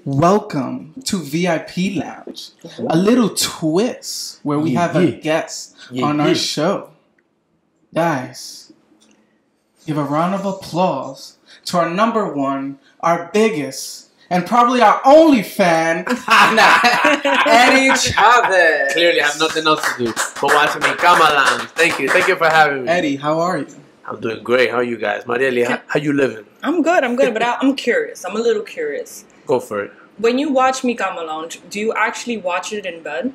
Welcome to VIP Lounge, a little twist where we have a guest on our show. Guys, give a round of applause to our number one, our biggest, and probably our only fan, Eddy Chavez. Clearly, I have nothing else to do but watching me Cama Lounge. Thank you for having me. Eddy, how are you? I'm doing great. How are you guys? Marieli, how you living? I'm good, but I'm curious. I'm a little curious. Go for it. When you watch me Cama Lounge, do you actually watch it in bed?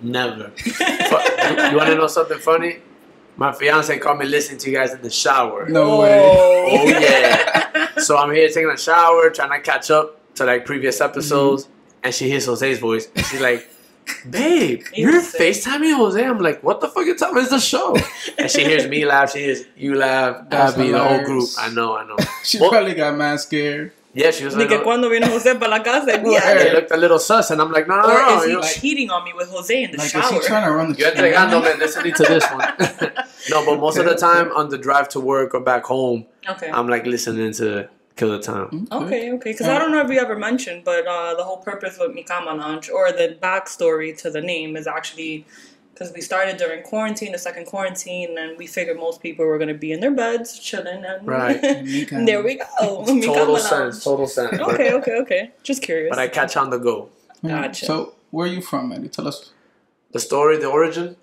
Never. You want to know something funny? My fiance caught me listening to you guys in the shower. No way. Oh, yeah. So I'm here taking a shower, trying to catch up to like previous episodes, and she hears Jose's voice, and she's like, babe, you're FaceTiming Jose? I'm like, what the fuck time is the show? And she hears me laugh, she hears you laugh, Abby, the whole group. I know. She probably got mad scared. Yeah, she was like, cuando vino Jose para la casa, it looked a little sus, and I'm like, no. Or is he cheating on me with Jose in the shower? Is he trying to run the You're entregándome, listening to this one. No, but most of the time on the drive to work or back home, I'm like listening to kill the time. Okay. Because I don't know if you ever mentioned, but the whole purpose of Mi Cama Lounge, or the backstory to the name, is actually because we started during quarantine, the second quarantine, and we figured most people were going to be in their beds, chilling, and and there we go. Total sense. Okay. Just curious. But I catch on the go. Gotcha. So, where are you from, Eddy? Tell us. The story, the origin?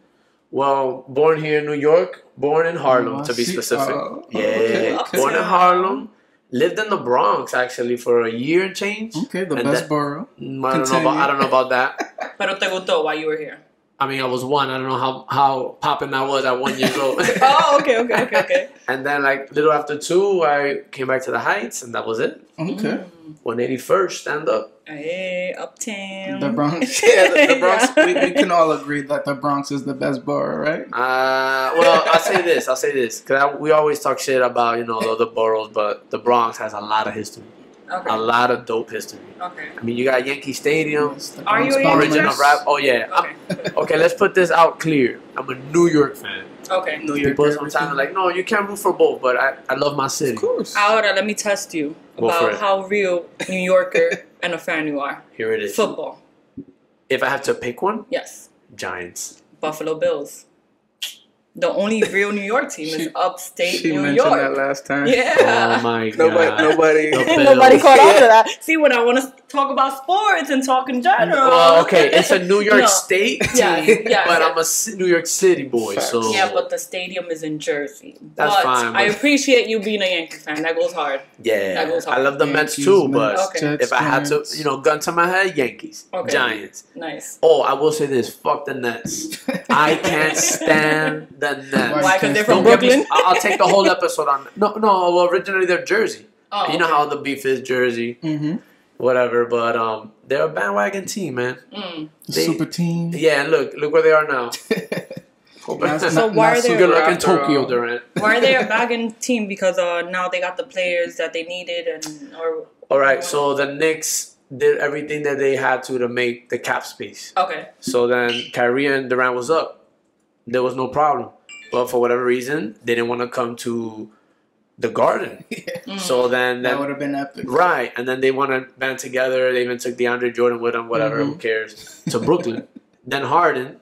Well, born here in New York, born in Harlem, to be specific. Okay. Born in Harlem. Lived in the Bronx, actually, for a year and change. Okay, the best borough. I don't know about that. Pero te gustó while you were here? I mean, I was one. I don't know how popping I was at 1 year old. Okay. And then, like, little after 2, I came back to the Heights, and that was it. Okay. 181st, stand up. Hey, Uptown. The Bronx. The Bronx. We can all agree that the Bronx is the best borough, right? Well, I'll say this. Because we always talk shit about, the other boroughs, but the Bronx has a lot of history. Okay. A lot of dope history. Okay. I mean, you got Yankee Stadium. Are you a original rap? Oh, yeah. Okay, let's put this out clear. I'm a New York fan. Okay. New York. People sometimes are like, no, you can't root for both, but I love my city. Of course. Ahora, let me test you about how real New Yorker and a fan you are. Here it is. Football. If I have to pick one? Yes. Giants. Buffalo Bills. The only real New York team is upstate New York. She mentioned that last time. Yeah. Oh my God. Nobody caught on to that. See, when I want to talk about sports and talk in general. Well, okay, it's a New York State team, yeah, but I'm a New York City boy, so. Yeah, but the stadium is in Jersey. That's fine. I appreciate you being a Yankee fan. That goes hard. Yeah. That goes hard. I love the Mets too, but if I had to, gun to my head, Yankees. Okay. Giants. Nice. Oh, I will say this. Fuck the Nets. I can't stand the Nets. Why? Because they're from Brooklyn? I'll take the whole episode on. No. Well, originally they're Jersey. Oh, you know how the beef is Jersey. Mm-hmm. Whatever, but they're a bandwagon team, man. Super team. Yeah, look where they are now. So why are they good luck in Tokyo, Durant? Why are they a bandwagon team? Because now they got the players that they needed, All right, so the Knicks did everything that they had to make the cap space. Okay. So then Kyrie and Durant was up. There was no problem, but for whatever reason, they didn't want to come to the Garden. So then that would have been epic. Right, and then they want to band together. They even took DeAndre Jordan with them, whatever, who cares, to Brooklyn. Then Harden,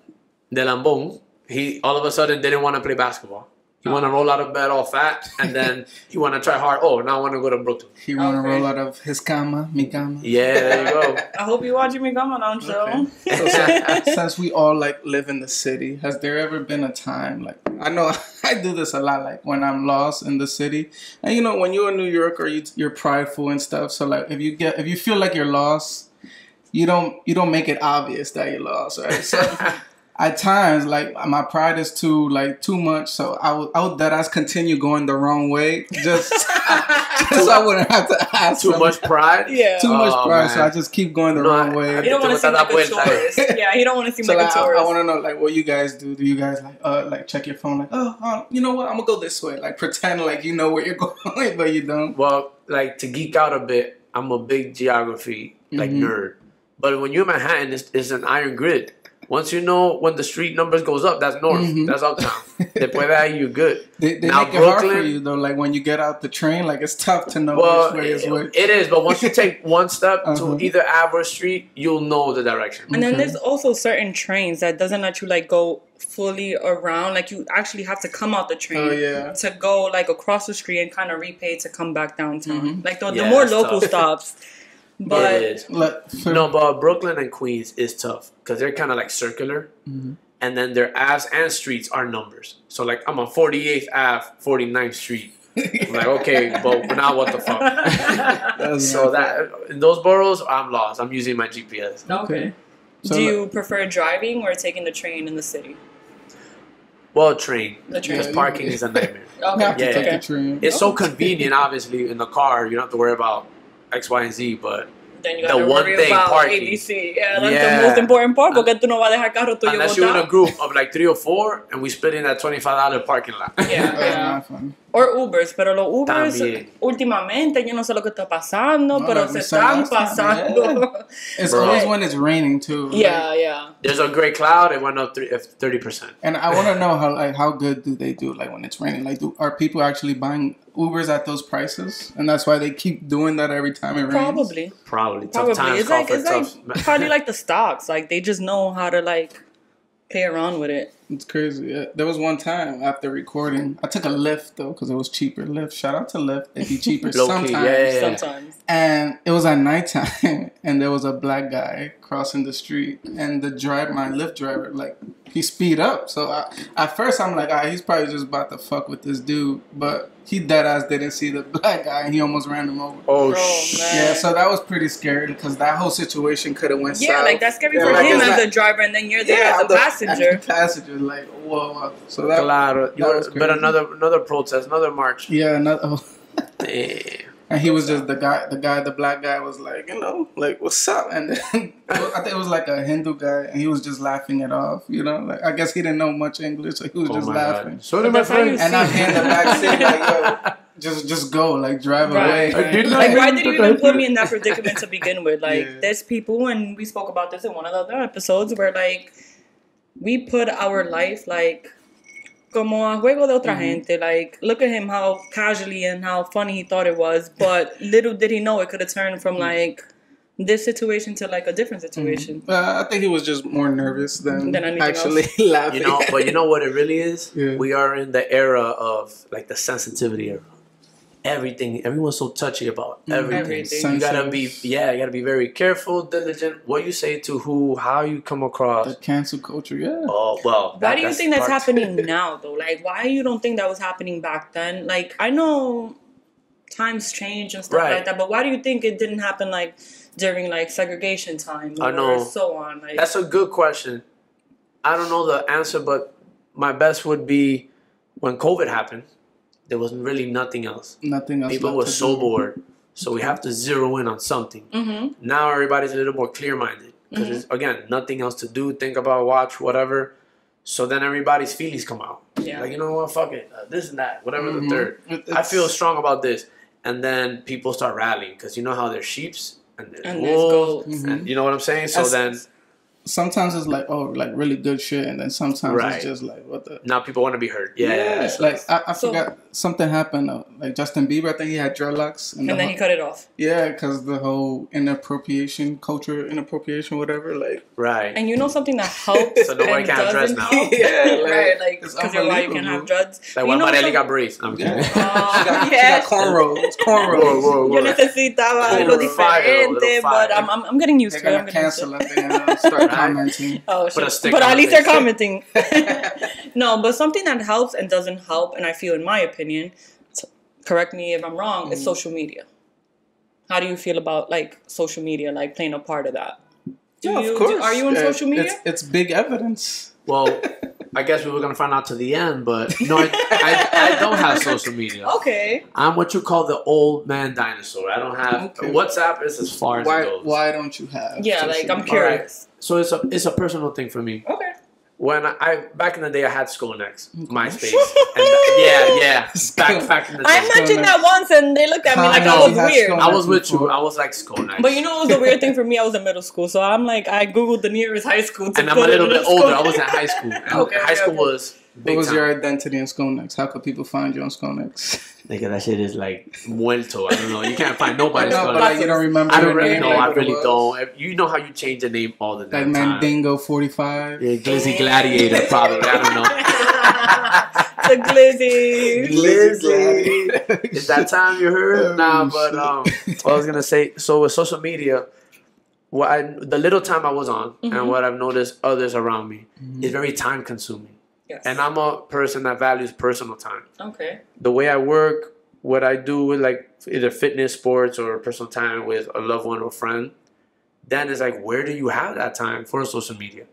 the Lambon, he all of a sudden didn't want to play basketball. He want to roll out of bed all fat, and then he want to try hard. Oh, now I want to go to Brooklyn. He want to roll out of his Cama, mi Cama. Yeah, there you go. I hope you're watching Me Cama Lounge, though. So since we all live in the city, has there ever been a time I know I do this a lot, when I'm lost in the city, and when you're in New York or you're prideful and stuff. So if you feel like you're lost, you don't make it obvious that you're lost, right? So. At times, my pride is too much, so I would deadass continue going the wrong way, just so I wouldn't have to ask. Too much pride? Yeah. Too much pride, man. So I just keep going the wrong way. You don't want to seem like a tourist. Yeah, you don't want to seem like a tourist. I want to know, what you guys do. Do you guys, check your phone, you know what, I'm going to go this way. Pretend like you know where you're going, but you don't. Well, to geek out a bit, I'm a big geography, nerd. But when you're in Manhattan, it's an iron grid. Once you know when the street numbers goes up, that's north. That's uptown. Después de ahí, you're good. They now make it hard for you though. Like when you get out the train, like it's tough to know which way is which. It is, but once you take one step to either Ave or street, you'll know the direction. And then there's also certain trains that doesn't let you like go fully around. Like you actually have to come out the train to go like across the street and kind of repay to come back downtown. Like the more local stops. But but Brooklyn and Queens is tough because they're kind of like circular, and then their Aves and streets are numbers. So like I'm on 48th Ave, 49th Street. I'm like, okay, but now what the fuck? So that in those boroughs, I'm lost. I'm using my GPS. Okay. So do you prefer driving or taking the train in the city? Well, train. The train. Because parking is a nightmare. Take the train. It's so convenient, obviously, in the car. You don't have to worry about X, Y, and Z, but then you the one thing, about parking. ABC. Yeah, that's the most important part, porque tú no vas a dejar carro tuyo unless you're in a group of like 3 or 4, and we split in that $25 parking lot. Yeah. Or Ubers, pero los Ubers últimamente yo no sé lo que está pasando, pero se están pasando. It's always when it's raining too. Yeah. There's a gray cloud. It went up 30%. And I want to know how good do they do like when it's raining? Like, are people actually buying Ubers at those prices, and that's why they keep doing that every time it rains? Probably. Tough times it's like probably like the stocks. Like they just know how to like play around with it. It's crazy. Yeah. There was one time after recording, I took a Lyft though because it was cheaper. Lyft, shout out to Lyft. It'd be cheaper sometimes. And it was at nighttime, and there was a black guy crossing the street, and my Lyft driver, like he speed up. So at first I'm like, he's probably just about to fuck with this dude, but he dead ass didn't see the black guy, and he almost ran him over. Oh shit! Yeah, so that was pretty scary because that whole situation could have went south. Yeah, like that's scary for him as the driver, and then you're there as a passenger. Passenger, like whoa. So that was crazy. But another protest, another march. Yeah, another. Damn. And he was just the black guy was like, like, what's up? And then I think it was like a Hindu guy, and he was just laughing it off, like I guess he didn't know much English, so he was just laughing. God. So did my friend. And I'm in the back seat like, yo, just go, like drive away. Like, why did you even put me in that predicament to begin with? Like, there's people, and we spoke about this in one of the other episodes, where like we put our life like como a juego de otra gente. Like, look at him, how casually and how funny he thought it was. But little did he know it could have turned from, like, this situation to, like, a different situation. I think he was just more nervous than actually else. laughing. But you know what it really is? Yeah. We are in the era of, like, the sensitivity era. Everyone's so touchy about everything. You gotta be very careful, diligent. What you say to who, how you come across. The cancel culture, yeah. Oh well. Why do you think that's happening now, though? Like, why you don't think that was happening back then? Like, I know times change and stuff like that, but why do you think it didn't happen like during like segregation time or so on? Like, that's a good question. I don't know the answer, but my best would be when COVID happened. There was really nothing else. People were so bored. So we have to zero in on something. Now everybody's a little more clear-minded. Because, again, nothing else to do, think about, watch, whatever. So then everybody's feelings come out. Yeah. Like, you know what, fuck it. This and that, whatever the third. I feel strong about this. And then people start rallying. Because you know how there's sheeps and there's wolves. And you know what I'm saying? So then... Sometimes it's like, like really good shit, and then sometimes it's just like, what the... Now people want to be heard. Yeah. Like, I forgot, something happened, like Justin Bieber, I think he had dreadlocks. And then he cut it off. Yeah, because the whole culture inappropriation, whatever, like... Right. And you know something that helps so nobody can dress now. Like, because you're why you can have dreads. Like, when Marely got braids. I'm kidding. She got cornrows. Cornrows. Yo necesitaba algo diferente, but I'm getting used to it. They're going to cancel it. They're going to start commenting. But at least they're commenting. No, but something that helps and doesn't help, and I feel, in my opinion, correct me if I'm wrong, is social media. How do you feel about like social media, like playing a part of that? Of course. Are you on social media? It's big evidence. Well, I guess we were going to find out to the end, but no, I don't have social media. Okay. I'm what you call the old man dinosaur. I don't have... WhatsApp is as far as it goes. Why don't you have like, I'm curious. Right. So it's a personal thing for me. Okay. when I back in the day, I had Skonex, MySpace, and back in the day. I mentioned that once, and they looked at me like I was weird. I was with you. I was like Skonex. But you know what was the weird thing for me? I was in middle school, so I'm like, I googled the nearest high school. And I'm a little bit older. I was in high school. And high school was big. What was your identity in Skonex? How could people find you on Skonex? Nigga, that shit is like muerto. I don't know. You can't find nobody's Skonex. But like, you don't remember. I don't really know. I really don't. You know how you change the name all the time. Like Mandingo 45. Yeah, Glizzy Gladiator, probably. I don't know. The Glizzy. Is that time you heard? Nah, but what I was gonna say. So with social media, the little time I was on, and what I've noticed others around me is very time consuming. Yes. And I'm a person that values personal time. Okay. The way I work, what I do with like either fitness, sports, or personal time with a loved one or friend, then it's like, where do you have that time for social media?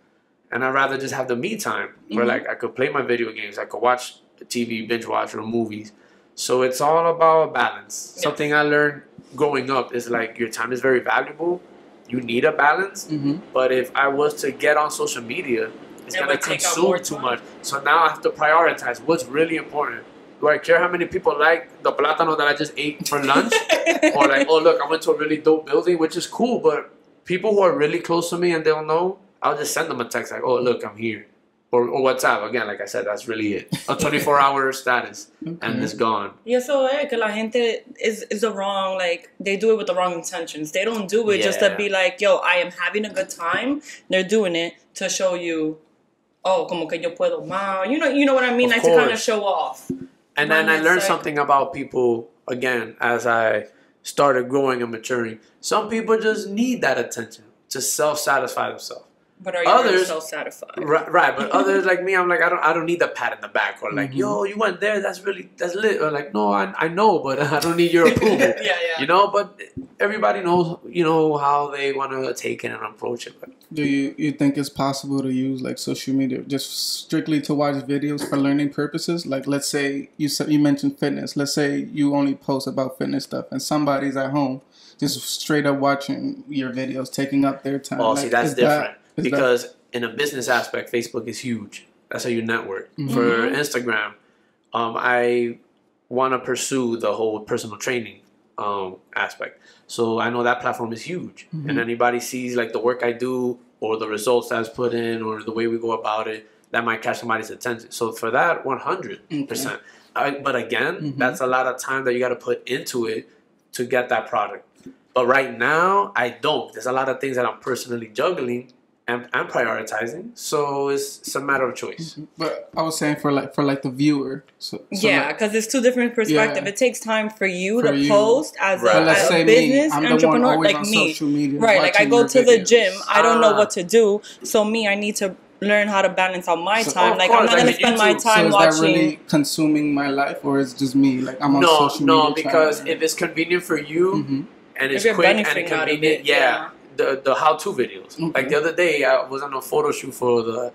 And I'd rather just have the me time where like I could play my video games, I could watch TV, binge watch, or movies. So it's all about balance. Yes. Something I learned growing up is like your time is very valuable. You need a balance. But if I was to get on social media, it's going to consume too much. So now I have to prioritize what's really important. Do I care how many people like the plátano that I just ate for lunch? Or like, oh, look, I went to a really dope building, which is cool. But people who are really close to me and they'll know, I'll just send them a text like, oh, look, I'm here. Or WhatsApp. Again, like I said, that's really it. A 24-hour status. And it's gone. Yeah, so que la gente is the wrong, like, they do it with the wrong intentions. They don't do it just to be like, yo, I am having a good time. They're doing it to show you, oh, como que yo puedo más. You know what I mean? Like to kind of show off. And then I learned something about people, again, as I started growing and maturing. Some people just need that attention to self-satisfy themselves. But are you really self-satisfied? Right, but others like me, I'm like, I don't need the pat in the back. Or like, yo, you went there, that's lit. Or like, no, I know, but I don't need your approval. Yeah. You know, but everybody knows, how they want to take it and approach it. But do you think it's possible to use like social media just strictly to watch videos for learning purposes? Like, let's say you mentioned fitness. Let's say you only post about fitness stuff, and somebody's at home just straight up watching your videos, taking up their time. Oh, see, that's different. Because in a business aspect, Facebook is huge. That's how you network. For Instagram, I want to pursue the whole personal training aspect. So I know that platform is huge. And anybody sees like the work I do or the results that's put in or the way we go about it, that might catch somebody's attention. So for that, 100%. But again, that's a lot of time that you got to put into it to get that product. But right now, I don't. There's a lot of things that I'm personally juggling and prioritizing, so it's a matter of choice. But I was saying for the viewer. So yeah, because it's two different perspectives. Yeah. It takes time for you to post as a business entrepreneur, like me. Right, like I go to the gym. I don't know what to do, so I need to learn how to balance out my time. Like I'm not gonna spend my time watching. Is that really consuming my life, or is it just me? Like I'm on social media. No, because if it's convenient for you and it's quick and convenient, the how-to videos. Like the other day, I was on a photo shoot for the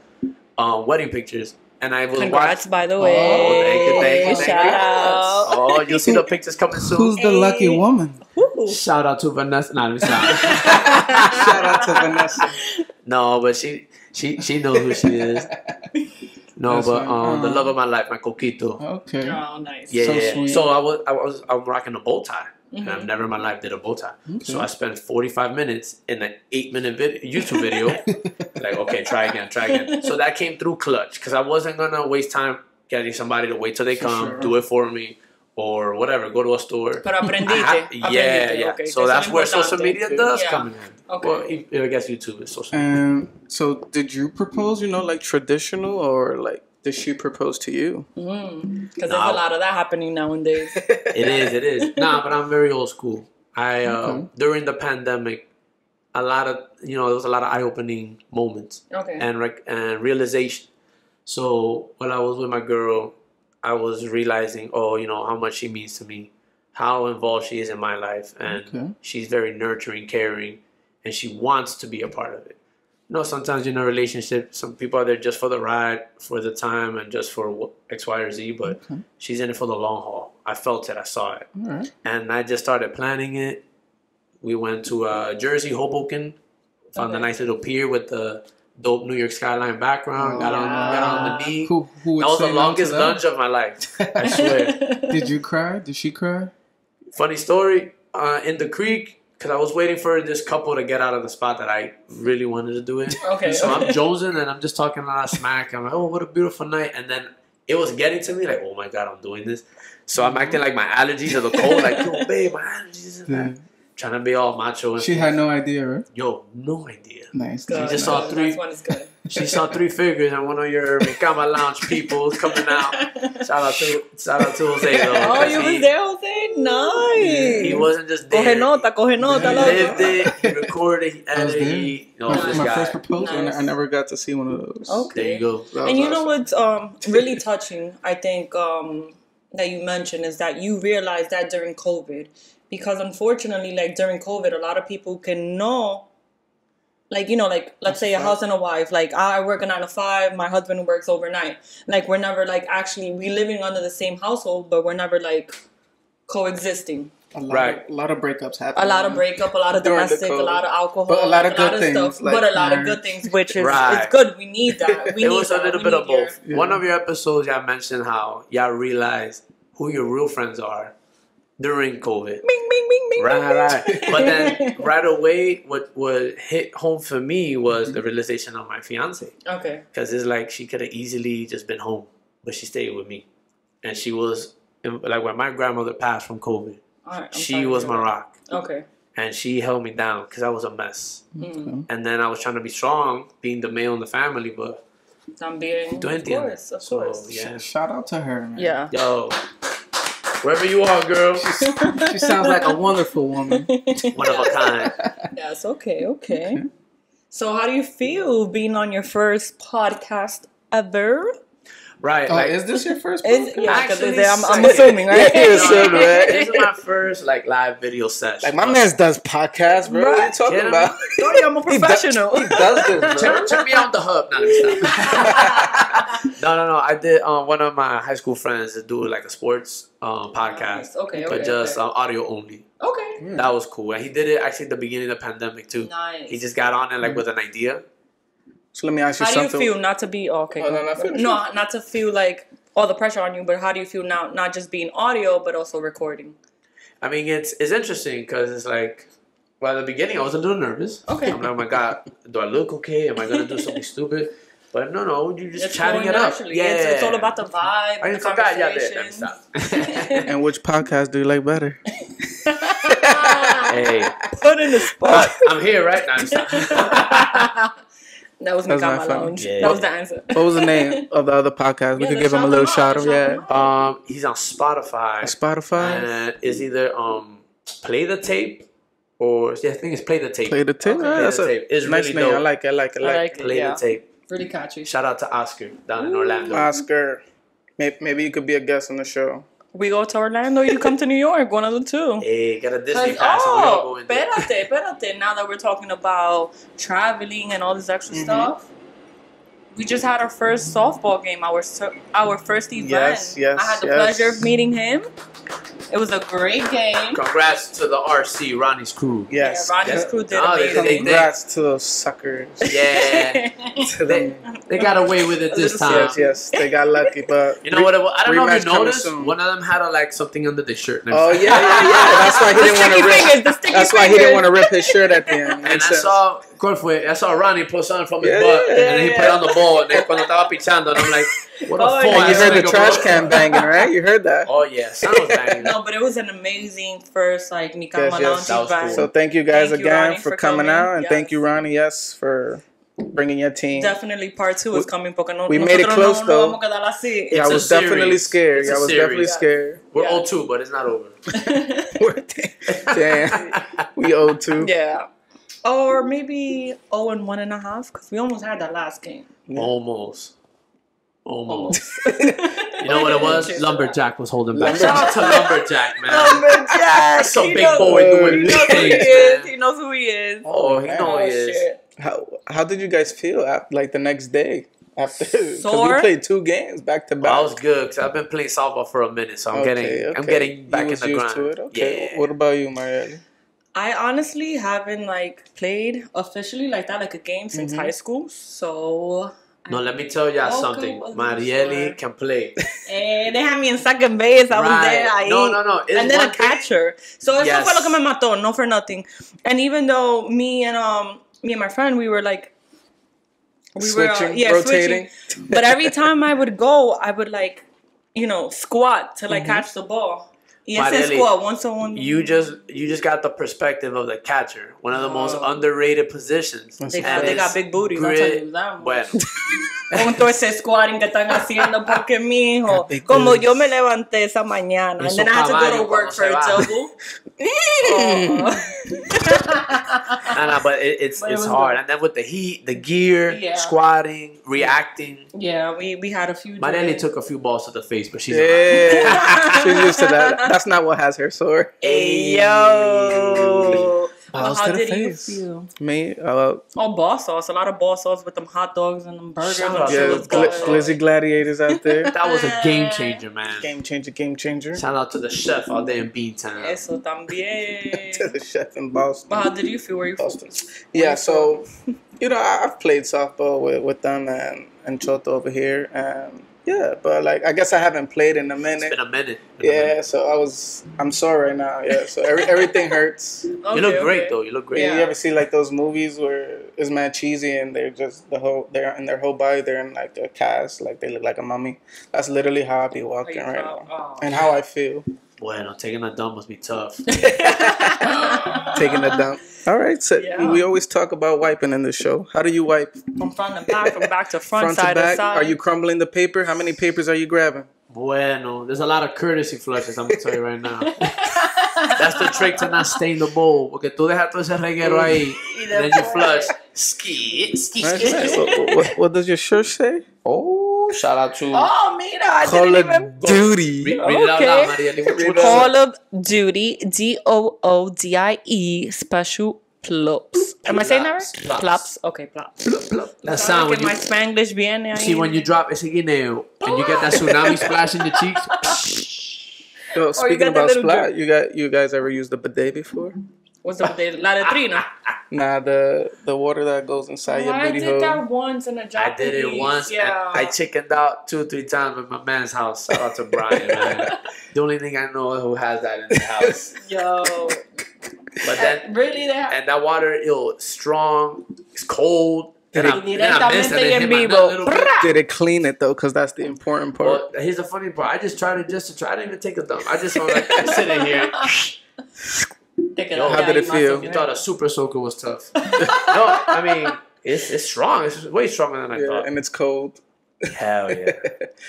wedding pictures, and I was Congrats, by the way. Oh, thank you. Shout out. Oh, you'll see the pictures coming soon. Who's the lucky woman? Shout out to Vanessa. No, shout out to Vanessa. No, but she knows who she is. No, that's but the love of my life, my coquito. Okay. Oh, nice. Yeah. So I'm rocking a bow tie. And I've never in my life did a bow tie. Okay. So I spent 45 minutes in an 8-minute YouTube video. Like, okay, try again. So that came through clutch because I wasn't going to waste time getting somebody to wait till they come, do it for me, or whatever, go to a store. Pero aprendiste. Yeah. Okay. So that's where social media does come in. Okay. Well, I guess YouTube is social media. So did you propose, like traditional or like did she propose to you? Because there's a lot of that happening nowadays. It is. Nah, but I'm very old school. During the pandemic, there was a lot of eye-opening moments. Okay. And realization. So while I was with my girl, I was realizing, how much she means to me, how involved she is in my life, and she's very nurturing, caring, and she wants to be a part of it. Sometimes in a relationship, some people are there just for the ride, for the time, and just for X, Y, or Z. But she's in it for the long haul. I felt it. I saw it. All right. And I just started planning it. We went to Jersey, Hoboken. Found a nice little pier with the dope New York skyline background. Got on the knee. Who would That was say the no to longest that? lunge of my life. I swear. Did you cry? Did she cry? Funny story. In the creek, because I was waiting for this couple to get out of the spot that I really wanted to do it. Okay. So I'm jonesing and I'm just talking a lot of smack. I'm like, oh, what a beautiful night. And then it was getting to me like, oh my God, I'm doing this. So I'm acting like my allergies are the cold. Like, yo, babe, my allergies. Yeah. Trying to be all macho. And She had no idea, right? Yo, no idea. Nice. Good. She just saw three. This one is good. She saw 3 figures and one of your Cama lounge people coming out. Shout out to Jose though. Oh, you was there, Jose? Nice. He wasn't just there. Coge nota, He loco. lived it. He recorded. He I was edited. there. He, My guy. first proposal, Nice. I never got to see one of those. Okay. There you go. That And was you know awesome. what's really touching, I think, that you mentioned is that you realized that during COVID. Because unfortunately, like during COVID, a lot of people can know, like, you know, like, let's say a husband and a wife, like, I work a 9 to 5, my husband works overnight. Like, we're never, like, actually, we living under the same household, but we're never, like, coexisting. A lot of breakups happen. A lot of breakup, a lot of During the domestic, a COVID. lot of alcohol, But a lot of good things, stuff, like but a lot of marriage. good things, which is Right. it's good. We need that. We It need was a that. little We bit of need your- both. One of your episodes, y'all mentioned how y'all realized who your real friends are during COVID. Bing, bing, bing, bing, Right, bing, right. bing. But then right away, what hit home for me was the realization of my fiance. Okay. Because it's like she could have easily just been home, but she stayed with me. And she was, like when my grandmother passed from COVID, All right, I'm she sorry to was hear my that. rock. Okay. And she held me down because I was a mess. Mm. And then I was trying to be strong, being the male in the family, but I'm being, tú of entiendes. course, of So, course. yeah. Shout out to her, man. Yeah. Yo, wherever you are, girl, She sounds like a wonderful woman. one of a kind. Yes, okay. So how do you feel being on your first podcast ever? Right. Oh, like, is this your first Is, podcast? yeah, 'cause Actually, I'm second. assuming, right? Yeah, it's so right. This is my first like live video session. Like, my man does podcasts, bro. What are you talking Get him. about? Sorry, I'm a professional. He does this, bro. Check me on the hub. No, let me stop. No. I did one of my high school friends do like a sports podcast. Okay, But just audio only. Okay. That was cool. And he did it actually at the beginning of the pandemic too. Nice. He just got on it like with an idea. So let me ask you How do you something. feel not to be okay? Oh, no, finish. No, not to feel like all the pressure on you, but how do you feel now? Not just being audio, but also recording. I mean, it's interesting because it's like, well, at the beginning I was a little nervous. Okay. I'm like, oh my God, do I look okay? Am I gonna do something stupid? But no, you're just It's chatting flowing it up. naturally. Yeah, It's all about the vibe. I the forgot y'all did. conversation. Stop. And which podcast do you like better? Hey, Put in the spot. I'm here right now. Stop. That was That's Cama not funny. Lounge. Yeah. That was the answer. What was the name of the other podcast? We Yeah, could the give him a little shout out. Yeah. He's on Spotify. Spotify. And it's either Play the Tape or I think it's Play the Tape. Play the tape. Okay. Ah, Play that's the a Tape. It's nice really name. dope. I like it. I like it. I like it. Play Yeah. the Tape. Really catchy. Shout out to Oscar down in Orlando. Oscar. Maybe you could be a guest on the show. We go to Orlando, you come to New York, one of the two. Hey, got a Disney pass and we all go in there. Espérate. Now that we're talking about traveling and all this extra stuff, we just had our first softball game, our first event. Yes, I had the pleasure of meeting him. It was a great game. Congrats to the RC, Ronnie's crew. Yes. Yeah, Ronnie's yes. crew did Oh, they- amazing. Congrats to those suckers. Yeah. To them. They got away with it this time. Yes, they got lucky, but You know what? I don't know if rematch you coming noticed. soon. One of them had something under their shirt. Oh yeah. That's why he The didn't want sticky to rip. fingers, the sticky That's why he fingers. didn't want to rip his shirt at the end. And Makes I sense. saw, I saw Ronnie pull something from his Yeah, butt, yeah, and then he put it on the ball. And then cuando estaba pichando, and I'm like, what a Oh, fool. yeah. And you heard the nigga, trash bro. can banging, right? You heard that. Oh yeah, sound was banging. No, but it was an amazing first Mi Cama Yes, yes. Lounge That was event. cool. So thank you guys Thank you, again Ronnie, for for coming coming. out, and thank Yes. you, Ronnie, for bringing your team. Definitely part 2 is coming porque we made it nosotros close, though. No vamos a quedar así. Yeah, I It's a was definitely series. scared. It's a I was series. definitely scared. We're Yeah. 0-2, but it's not over. Damn, we owe two. Yeah. Or maybe 0-1.5 because we almost had that last game. Almost. You know what it was? Cheers. Lumberjack was holding back. Lumberjack. Shout out to Lumberjack, man. Lumberjack. That's some He big knows- boy doing He big knows who he things, is. man. He knows who he is. Oh, he know he is. Shit. How did you guys feel after, like the next day after? Because Sore? we played 2 games back to back. Well, I was good because I've been playing softball for a minute, so I'm getting back You in the was grind. used to it. Okay. Yeah. What about you, Marielle? I honestly haven't like played officially like that, like a game since high school. So No, let me tell y'all something. Marieli can play. they had me in second base. I was there. No. And then a catcher. So eso Yes. fue lo que me mató, no for nothing. And even though me and my friend, we were like, rotating. But every time I would go, I would like, squat to like catch the ball. Yes, Marieli, squat once on one. You just got the perspective of the catcher, one of the most underrated positions. They got big booties. I'll tell you that much. Bueno. Con todo ese squatting que están haciendo, porque mijo, como yo me levanté esa mañana, and then I had to go to work for a double. Nah, but it's hard. And then with the heat, the gear, squatting, reacting. Yeah, we had a few. Marieli took a few balls to the face, but she's she's used to that. That's not what has her sore. Hey, yo. Well, how did you feel? Me? Ball sauce. A lot of ball sauce with them hot dogs and them burgers. Glizzy gladiators out there. That was a game changer, man. Game changer. Shout out to the chef out there in Beantown. Eso también. To the chef in Boston. But how did you feel? Were you Boston? Yeah, so, I've played softball with them and Choto over here. Yeah, but like I guess I haven't played in a minute. It's been a minute. So I'm sore right now. Yeah, so everything hurts. Okay, you look great though. You look great. Yeah. You ever see like those movies where it's mad cheesy and they're just they're in their whole body they're in like a cast, like they look like a mummy. That's literally how I be walking right now, and how I feel. Bueno, taking a dump must be tough. Taking a dump. All right, so we always talk about wiping in the show. How do you wipe? From front to back, from back to front, side to back. To side. Are you crumbling the paper? How many papers are you grabbing? Bueno, there's a lot of courtesy flushes, I'm going to tell you right now. That's the trick to not stain the bowl. Porque tú dejas todo ese reguero ahí, and then you flush. Ski. What does your shirt say? Oh, shout out to Call of Duty. Read it out loud, Marieli. Call of Duty, DOODIE, special plops. Am I saying that right? Plops. Okay, plops. That sound when my Spanglish viene ahí. See, when you drop ese guineo and you get that tsunami splash in your cheeks. Yo, speaking about splat, you guys ever used the bidet before? What's the bidet? La letrina? Nah, the water that goes inside your booty hole. I did that once in a Japanese. I did it once. Yeah. I chickened out 2 or 3 times at my man's house. Shout out to Brian, man. The only thing I know who has that in the house. Yo. But then, really, and that water, strong. It's cold. Then I missed it. Did it clean it though? Because that's the important part. Well, here's the funny part. I just tried it just to try. I didn't even take a dump. I just was like sitting here. How did it feel? You thought a super soaker was tough. No, I mean it's strong. It's way stronger than I thought. And it's cold. Hell yeah.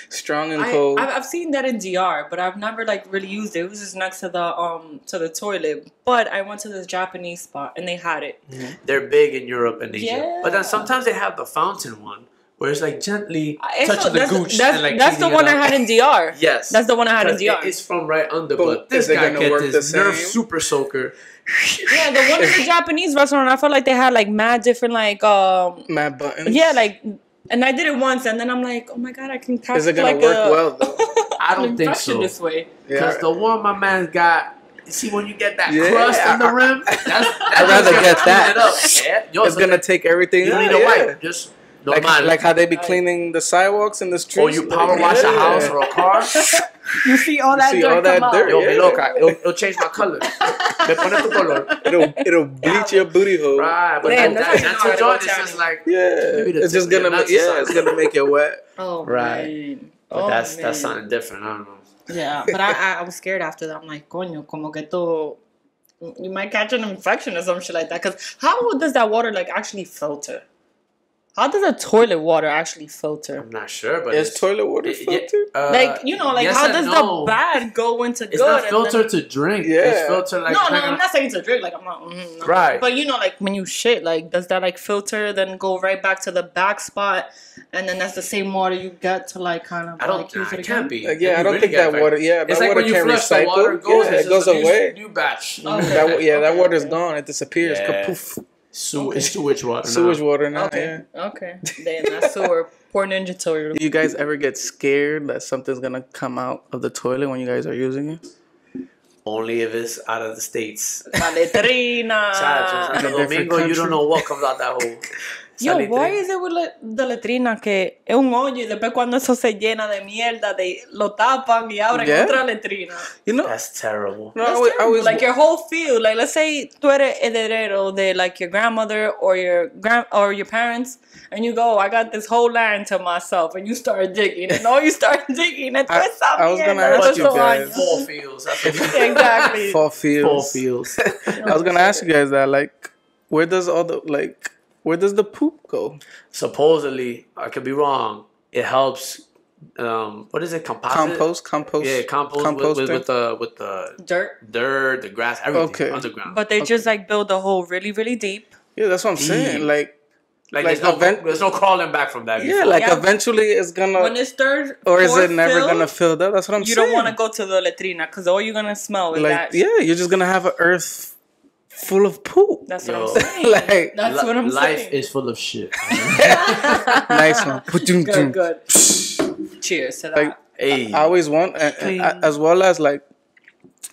Strong and cold. I've seen that in DR, but I've never like really used it. It was just next to the toilet. But I went to this Japanese spot and they had it. Mm-hmm. They're big in Europe and Asia. Yeah. But then sometimes they have the fountain one where it's like gently touching the gooch. That's the one I had in DR. Yes. That's the one I had in DR. It's from right under, but this guy gets this Nerf super soaker. Yeah, the one in the Japanese restaurant, I felt like they had like mad different like mad buttons. Yeah, like, and I did it once, and then I'm like, oh my god, I can catch. Is it gonna work well though? I don't think so. This way, because the one my man got. See when you get that crust on the rim, I'd rather get that. It's gonna take everything. You don't need a wipe. Just like how they be cleaning the sidewalks in the streets. Or you power wash a house or a car. You see all that dirt. Yo, me loca. It'll change my color. Me pone tu color. It'll bleach your booty hole. Right, but that joint is just like it's just gonna it's gonna make it wet. Oh right. But that's something different. I don't know. Yeah, but I was scared after that. I'm like, coño, como que you might catch an infection or some shit like that. Because how does that water like actually filter? How does the toilet water actually filter? I'm not sure, but is toilet water filtered? Yes, how does the bad go into good? It's not filtered to drink. Yeah. It's filtered like... No, I'm not saying to drink. Like, I'm not... No. Right. But, like, when you shit, like, does that, like, filter, then go right back to the back spot, and then that's the same water you get to, like, kind of, use it again? It can't be. I don't think that water... Yeah, it's that like water when you flush recycle. The water goes, it goes away. New batch. That water's gone. It disappears. Yeah. Kapoof. It's sewage water now. Sewage water now, Okay. Then that's sewer. Poor Ninja Turtle. Do you guys ever get scared that something's gonna come out of the toilet when you guys are using it? Only if it's out of the States. La letrina. Chacho, Santo Domingo, you don't know what comes out that hole. Yo, why is it with the letrina que es un hoyo y después cuando eso se llena de mierda, lo tapan y abren otra letrina? You know, that's terrible. No, That's terrible. Like your whole field. Like let's say tú eres heredero de like your grandmother or your parents, and you go, I got this whole land to myself, and you start digging, and all you start digging, and I was gonna ask you guys. 4 fields. Exactly. 4 fields. 4 fields. I was gonna ask you guys that, like, where does the poop go? Supposedly, I could be wrong. It helps. What is it? Compost. Yeah, compost with the dirt, the grass, everything underground. But they just like build a hole really, really deep. Yeah, that's what I'm saying. Like there's no crawling back from that. Yeah, before. eventually it's gonna. When it's third, or is it never filled, gonna fill up? That's what I'm saying. You don't want to go to the letrina because all you're gonna smell is that. Yeah, you're just gonna have an earth full of poop. That's what I'm saying. That's what I'm saying. Life is full of shit. Nice one. Good. Cheers to that. Like, I always want, as well as like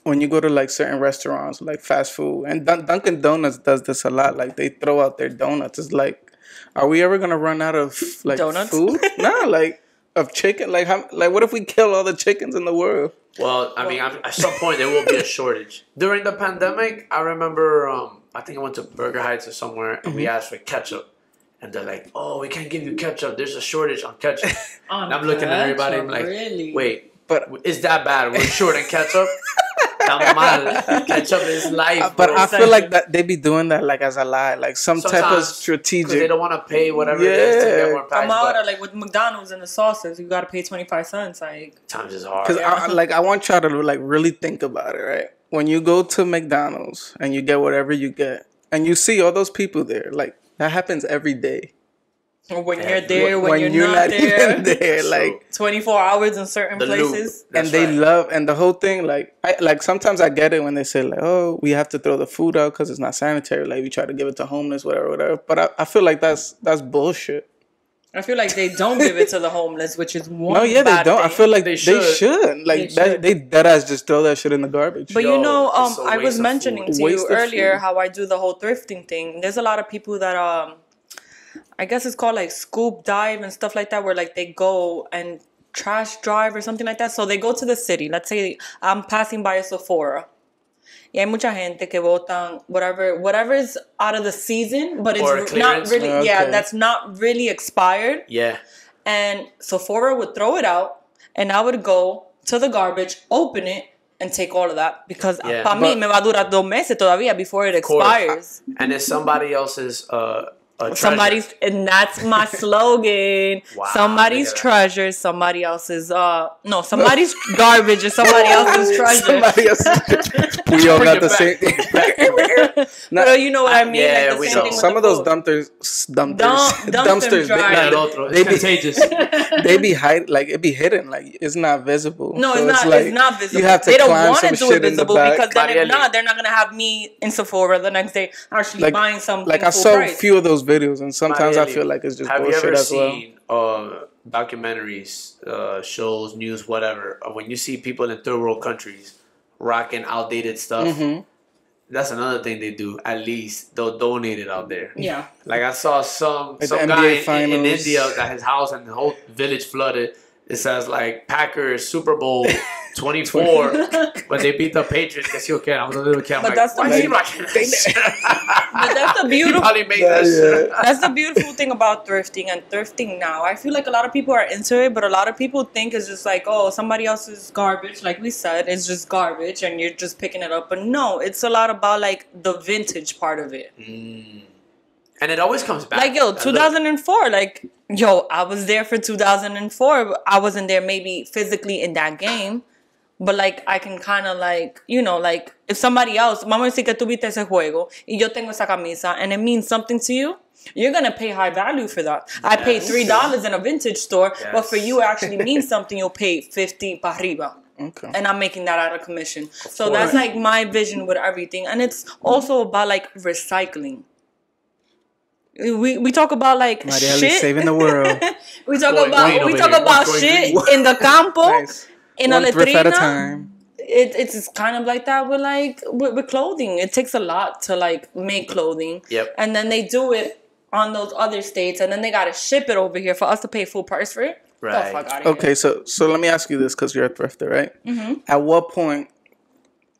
when you go to like certain restaurants, like fast food, and Dunkin' Donuts does this a lot. Like they throw out their donuts. It's like, are we ever gonna run out of like donuts? Food? No, like of chicken. Like what if we kill all the chickens in the world? Well, I mean, at some point there will be a shortage. During the pandemic, I remember, I think I went to Burger Heights or somewhere, and we asked for ketchup. And they're like, oh, we can't give you ketchup. There's a shortage on ketchup. And I'm looking at everybody, I'm like, really? Wait, but is that bad? We're short on ketchup? Ketchup is life. But I feel like that they be doing that like as a lie, like sometimes, type of strategic. Because they don't want to pay whatever it is to get more packs. Cama, like with McDonald's and the sauces, you got to pay 25 cents. Like times is hard. Because I want y'all to like really think about it, right? When you go to McDonald's and you get whatever you get, and you see all those people there, like that happens every day. When you're there, when you're not there. Even there, like 24 hours in certain places. And they love, and the whole thing, like sometimes I get it when they say like, oh, we have to throw the food out because it's not sanitary. Like we try to give it to homeless, whatever. But I feel like that's bullshit. I feel like they don't give it to the homeless, which is one. No, yeah, they don't. Thing. I feel like they should. Like they deadass just throw that shit in the garbage. But I was mentioning to you earlier how I do the whole thrifting thing. There's a lot of people that I guess it's called like scoop dive and stuff like that, where like they go and trash drive or something like that. So they go to the city. Let's say I'm passing by a Sephora. Y hay mucha gente que botan whatever is out of the season, but it's not really, that's not really expired. Yeah. And Sephora would throw it out, and I would go to the garbage, open it, and take all of that. Because para mí me va a durar 2 meses todavía before it expires. And it's somebody else's somebody's, and that's my slogan. Wow, somebody's treasure, somebody else's somebody's garbage is somebody else's treasure. Somebody else's. We all got the same. No, you know what I mean. Yeah, like the same thing some of those dumpsters, they be contagious. They be like it be hidden, like it's not visible. No, so it's not. like, it's not visible. You have to they don't climb want some to do shit it visible in the because back. then if not, they're not gonna have me in Sephora the next day actually buying something. Like I saw a few of those videos, and sometimes I feel like it's just bullshit as well. Have you ever seen documentaries, shows, news, whatever? When you see people in third world countries rocking outdated stuff. Mm-hmm. That's another thing they do. At least they'll donate it out there. Yeah. Like I saw some guy in India that his house and the whole village flooded. It says like Packers Super Bowl 24, but they beat the Patriots. Guess you can. I was a little kid. But that's the beautiful. That's the beautiful thing about thrifting and thrifting now. I feel like a lot of people are into it, but a lot of people think it's just like, oh, somebody else's garbage. Like we said, it's just garbage, and you're just picking it up. But no, it's a lot about like the vintage part of it. And it always comes back. Like, 2004. Like, I was there for 2004. I wasn't there maybe physically in that game. But, like, I can kind of, like, like, if somebody else, vamos a decir que tú viste ese juego, y yo tengo esa camisa, and it means something to you, you're going to pay high value for that. I paid $3 in a vintage store, but for you, it actually means something. You'll pay $50 para arriba. Okay. And I'm making that out of commission. So that's, like, my vision with everything. And it's also about, like, recycling. We talk about like shit. Saving the world. we talk about shit in the campo, in a letrina. One thrift at a time. it's kind of like that with like with clothing. It takes a lot to like make clothing. Yep. And then they do it on those other states, and then they gotta ship it over here for us to pay full price for it. Right. The fuck out of Okay, here. so let me ask you this, because you're a thrifter, right? At what point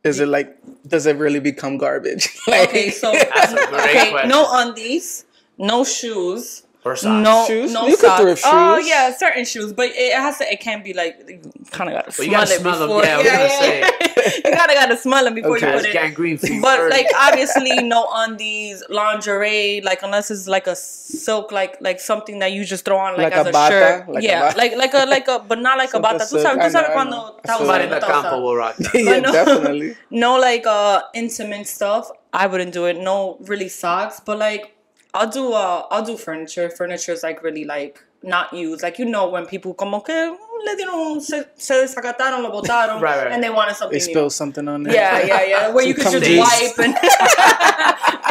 is it like, does it really become garbage? Like, Okay, so That's a great question. no undies, no shoes. Or socks. No, Shoes? no You could socks. thrift Oh shoes. yeah, certain shoes, but it can't be like you kind of gotta But smell you gotta it smell them. before. Yeah, I was gonna say. You gotta smell them before Okay. you That's put it. gangrene feet. But first. like obviously no undies, lingerie, like unless it's like a silk, like something that you just throw on like Like as a a bata? shirt. Like a yeah, bata? like a but not like a Something bata. silk. Tú sabes I know. cuando I feel somebody in like the campo will rock that. yeah, no, definitely. no like intimate stuff. I wouldn't do it. No really socks, but like I'll do furniture. Furniture is like really like not used. Like when people como que le dieron se desacataron, lo botaron, Right. and they wanted something They new. spill something on there. Yeah. Where you could Some just juice. wipe and.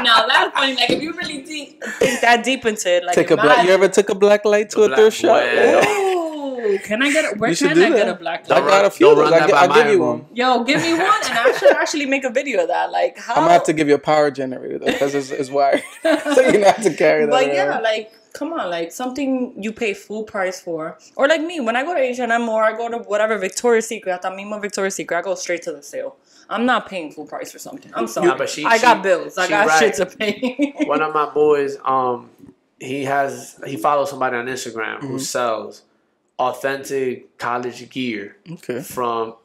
Now that's funny. Like if you really think that deep into it, like Take a black. You ever took a black light to a black- thrift shop? well. Oh, can I get it? Where You should can do I get that. a black I light? got a few. Don't run that by I'll my give you room. one. Yo, give me one, and I should actually make a video of that. Like how? I'm gonna have to give you a power generator though, because it's wired, so you don't have to carry that. But around. yeah, like come on, like something you pay full price for, or like me when I go to H&M or I go to whatever Victoria's Secret, hasta mismo Victoria's Secret, I go straight to the sale. I'm not paying full price for something. I'm sorry. Nah, but I got bills. I she got right. shit to pay. One of my boys, he follows somebody on Instagram who sells authentic college gear Okay. from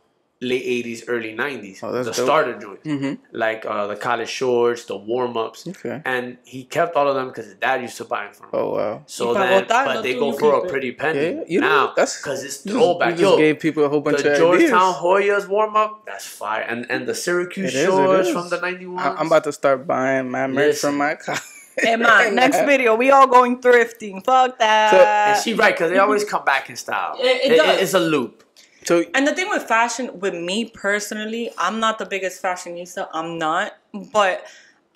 late 80s, early 90s. Oh, that's the dope. starter joints. Like the college shorts, the warm-ups. Okay. And he kept all of them because his dad used to buy them from him. Oh wow. So Y pa' then, botarlo, but they tú, go you for keep a it. pretty penny Yeah, you know, now that's- because it's You just- throwback. You just gave people a whole bunch the of Georgetown ideas. Hoyas warm-up, that's fire. And the Syracuse It is, it shorts is. from the 91. I'm about to start buying my merch Listen. from my car. Hey man, next video, we all going thrifting. Fuck that. And she right, because they always come back in style. It does. It's a loop. So And the thing with fashion, with me personally, I'm not the biggest fashionista. I'm not. But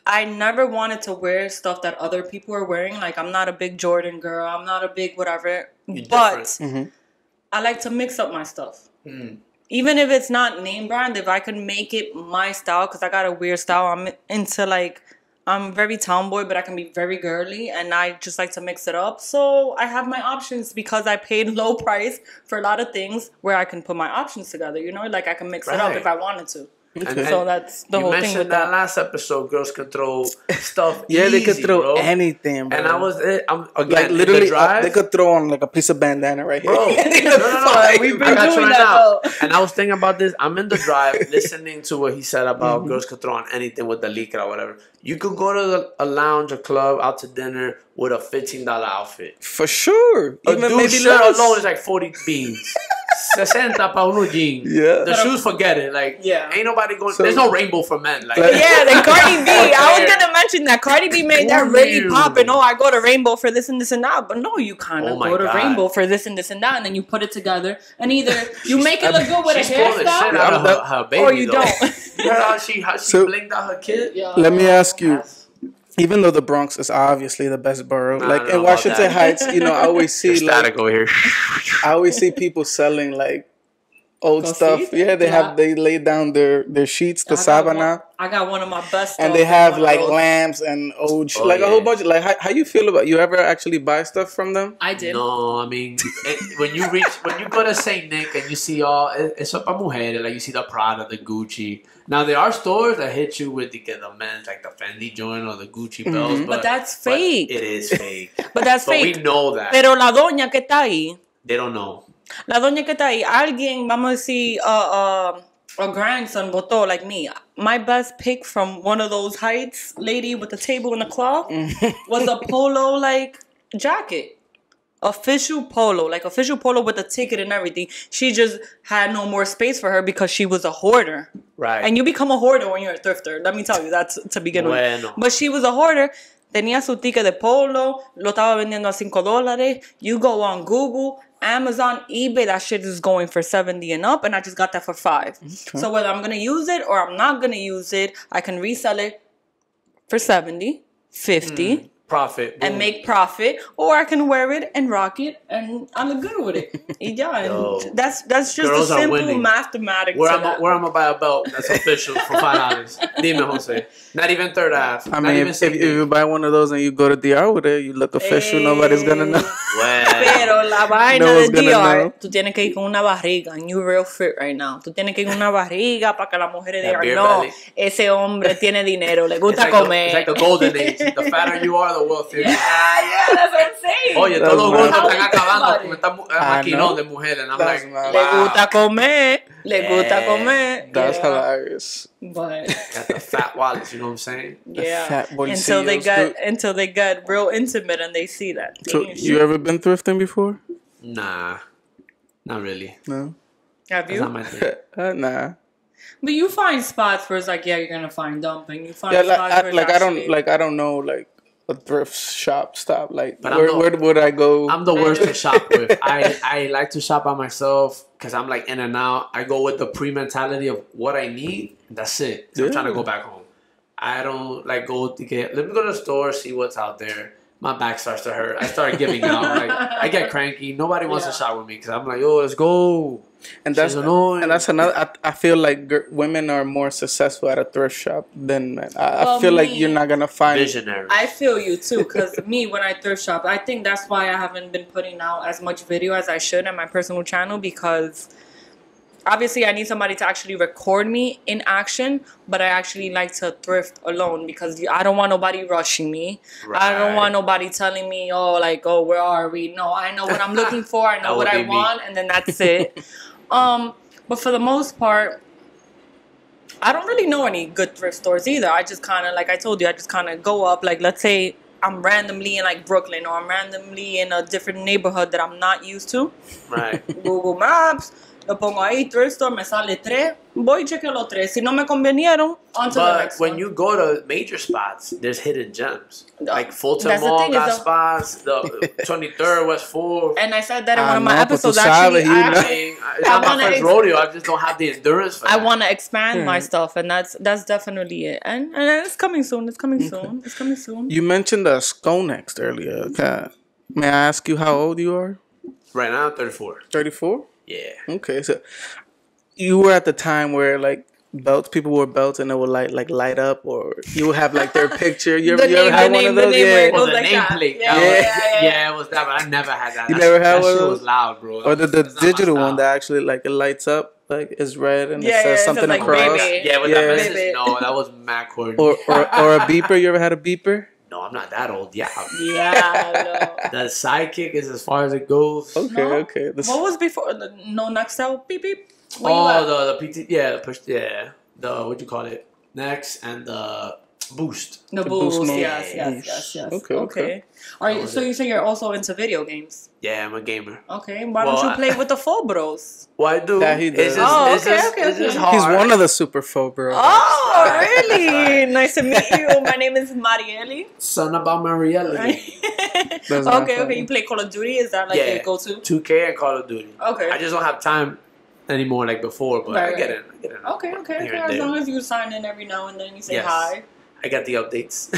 I never wanted to wear stuff that other people are wearing. Like, I'm not a big Jordan girl. I'm not a big whatever. You're But different. I like to mix up my stuff. Even if it's not name brand, if I could make it my style, because I got a weird style. I'm into like... I'm very tomboy, but I can be very girly, and I just like to mix it up. So I have my options because I paid low price for a lot of things where I can put my options together. Like I can mix it up Right. if I wanted to. And So that's the you whole thing mentioned with that that. last episode, girls can throw stuff. yeah, they could easy, throw bro. anything, bro. And I'm again like in literally, the drive, they could throw on like a piece of bandana right here. bro. No. We've I been got you doing right that, now. though. And I was thinking about this. I'm in the drive listening to what he said about girls could throw on anything with the lycra or whatever. You could go to a lounge, a club, out to dinner with a $15 outfit. For sure. A Even dude maybe shirt less. alone is like 40 beans. 60 pa uno jean. Yeah. The shoes, forget it. Like, Yeah. ain't nobody going. So- there's no rainbow for men. Like, Yeah, then Cardi B. I was gonna mention that Cardi B made that really Ooh. popping. Oh, I go to Rainbow for this and this and that. But no, you kind of Oh my go to God. Rainbow for this and this and that, and then you put it together, and either you make it look good with a she spoiled the shit hairstyle, out of I'm her baby, or you though. don't. You heard how she So- blinged out her kid? Yeah. Let me ask you. Even though the Bronx is obviously the best borough, Nah, I like don't in know about Washington that. Heights, I always see Static over here. I always see people selling like old stuff. Cositas? Yeah, Yeah. they lay down their sheets, the sabana, I got one of my best. and stuff they in have one of like those. lamps and old Oh, like a whole yeah. bunch. Like how you feel about? You ever actually buy stuff from them? I did. No, I mean, when you go to St. Nick and you see it's up a mujeres, like you see the Prada, the Gucci. Now there are stores that hit you with the men's, like the Fendi joint or the Gucci belts, But that's fake. It is fake. But that's But fake. we know that. Pero la doña que está ahí, They don't know. la doña que está ahí, alguien, vamos a decir, a grandson votó like me. My best pick from one of those Heights lady with the table and the cloth was a polo like jacket. Official polo with a ticket and everything. She just had no more space for her because she was a hoarder. Right. And you become a hoarder when you're a thrifter. Let me tell you, that's to begin Bueno. with. But she was a hoarder. Tenía su ticket de polo. Lo estaba vendiendo a $5. You go on Google, Amazon, eBay. That shit is going for $70 and up. And I just got that for $5. Okay. So whether I'm going to use it or I'm not going to use it, I can resell it for $70, $50. profit. And Boom. make profit, or I can wear it and rock it, and I look good with it. Yeah, and that's just Girls a are simple winning. mathematics. Where I'm gonna buy a belt that's official for $5. Dime, Jose. Not even third half. I mean, if you buy one of those and you go to DR with it, you look official. Nobody's gonna know. Pero la vaina No one's de gonna DR, know. tú tienes que ir con una barriga, and you're real fit right now. Tú tienes que ir con una barriga para que las mujeres That digan, beer no, belly. ese hombre tiene dinero, le It's gusta like comer. it's like the golden age. The fatter you are, the wealthier. Yeah, that's what I'm saying. Oye, todos los That's gordos mad. están acabando con esta I maquinón know. de mujeres. And I'm That's like, mad. Le wow. gusta comer, le gusta comer. That's yeah. hilarious. But Got the fat wallets, you know what I'm saying? yeah, fat boy until they CEOs, got real intimate and they see that. So you ever been thrifting before? Nah, not really. No. Have That's you? not my thing. Nah. But you find spots where it's like, yeah, you're gonna find dumping. You find Yeah, spots where it's actually, I don't know like a thrift shop stop. Like But where would I go? I'm the worst to shop with. I like to shop by myself because I'm like in and out. I go with the pre-mentality of what I need. That's it. I'm trying to go back home. I don't like go to let me go to the store, see what's out there. My back starts to hurt. I start giving out. Like I get cranky. Nobody wants to shop with me because I'm like, yo, let's go. And that's annoying. And that's another. I feel like women are more successful at a thrift shop than men. I feel like you're not gonna find visionary. I feel you too, because me when I thrift shop, I think that's why I haven't been putting out as much video as I should on my personal channel, because obviously I need somebody to actually record me in action, but I actually like to thrift alone because I don't want nobody rushing me. Right. I don't want nobody telling me, oh, where are we? No, I know what I'm looking for. I know what I want, and then that's it. But for the most part, I don't really know any good thrift stores either. I just kind of, like I told you, I just kind of go up. Like, let's say I'm randomly in like Brooklyn, or I'm randomly in a different neighborhood that I'm not used to. Right. Google Maps, lo pongo ahí, thrift store, me sale 3. Voy y chequeo los 3. Si no me convenieron, on to the But next when one. you go to major spots, there's hidden gems. Like Fulton That's the Mall thing, got is the- spots. The 23rd, West 4th. And I said that in I one of my know, episodes. but tú sabes, Actually, you I know. actually It's not my first rodeo. I just don't have the endurance for that. I want to expand my stuff, and that's definitely it. And it's coming soon. It's coming soon. It's coming soon. You mentioned the Skonex earlier. May I ask you how old you are? Right now, 34. 34? Yeah. Okay, so you were at the time where like people wore belts and it would light up, or you would have like their picture. You ever had one of those? Yeah. Well, the like that. nameplate. Yeah. It was that, but I never had that. You never had that one of shit those? was loud, bro. Or the That's not my digital style. one that actually like it lights up, like it's red and it Yeah, says it something says, like, across. baby. Yeah, with Yeah. that message. Baby. No, that was mad corny. Or a beeper. You ever had a beeper? No, I'm not that old. Yeah. Yeah. The sidekick is as far as it goes. Okay, No. okay. What was before? No next out. Beep beep. Where you at? The PT. Yeah, the push. Yeah, the what you call it? Next and the boost. The boost boost. mode. Yes. Okay. Are you? So you say you're also into video games? Yeah, I'm a gamer. Okay. Why Well, don't you play with the full bros? What I do? That he does. It's just, Oh, it's okay, just, okay, it's just okay. hard. He's one of the super faux bros. Oh, really? Nice to meet you. My name is Marieli. Son about Mariella. That's not Okay. funny. You play Call of Duty? Is that like your go-to? 2K and Call of Duty. Okay. I just don't have time anymore like before, but Right, I get it. Okay. Here and As there. long as you sign in every now and then, you say Yes. hi. I got the updates.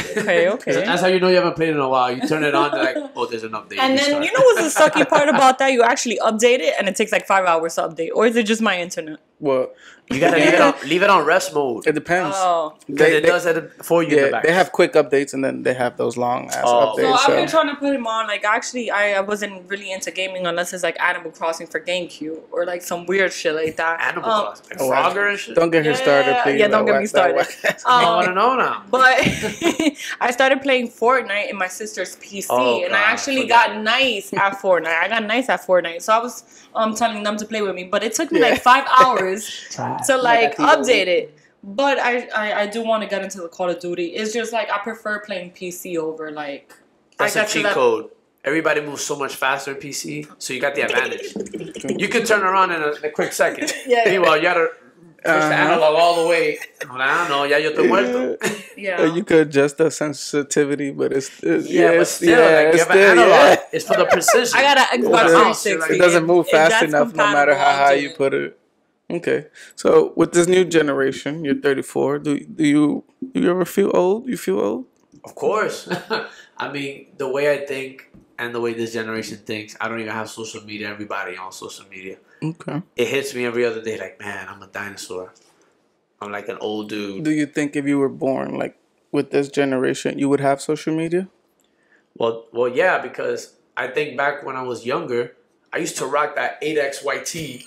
Okay. That's how you know you haven't played in a while. You turn it on, they're like, oh, there's an update. And then you know what's the sucky part about that? You actually update it, and it takes like 5 hours to update, or is it just my internet? Well, you gotta leave it on rest mode. it depends. Oh. Because it does it for you in the Yeah, back. they have quick updates and then they have those long ass Oh. So updates. I've been trying to put him on. Like, actually, I wasn't really into gaming unless it's like Animal Crossing for GameCube or like some weird shit like that. Animal Crossing. Like Oh, Frogger and shit. Don't get her started, please. Yeah, don't get me started. I want to know now. But I started playing Fortnite in my sister's PC, Oh, and I God, actually forget got it. nice at Fortnite. I got nice at Fortnite, so I was telling them to play with me, but it took me like 5 hours to like update it. But I do want to get into the Call of Duty. It's just like I prefer playing PC over like. That's I a got to cheat that- code. Everybody moves so much faster in PC, so you got the advantage. You can turn around in a quick second. Yeah. Meanwhile, you gotta push the analog all the way. I'm like, I don't know, ya yo estoy muerto. Yeah. You could adjust the sensitivity, but it's But it's still, like, it's you have an still, analog. It's for the precision. I got an Xbox It 360. it doesn't move If fast that's enough no matter compatible, how I'll high do you it. put it. Okay, so with this new generation, you're 34. Do you ever feel old? You feel old? Of course. I mean, the way I think and the way this generation thinks, I don't even have social media. Everybody on social media. Okay. It hits me every other day like, man, I'm a dinosaur. I'm like an old dude. Do you think if you were born like with this generation, you would have social media? Well, yeah, because I think back when I was younger, I used to rock that 8XYT,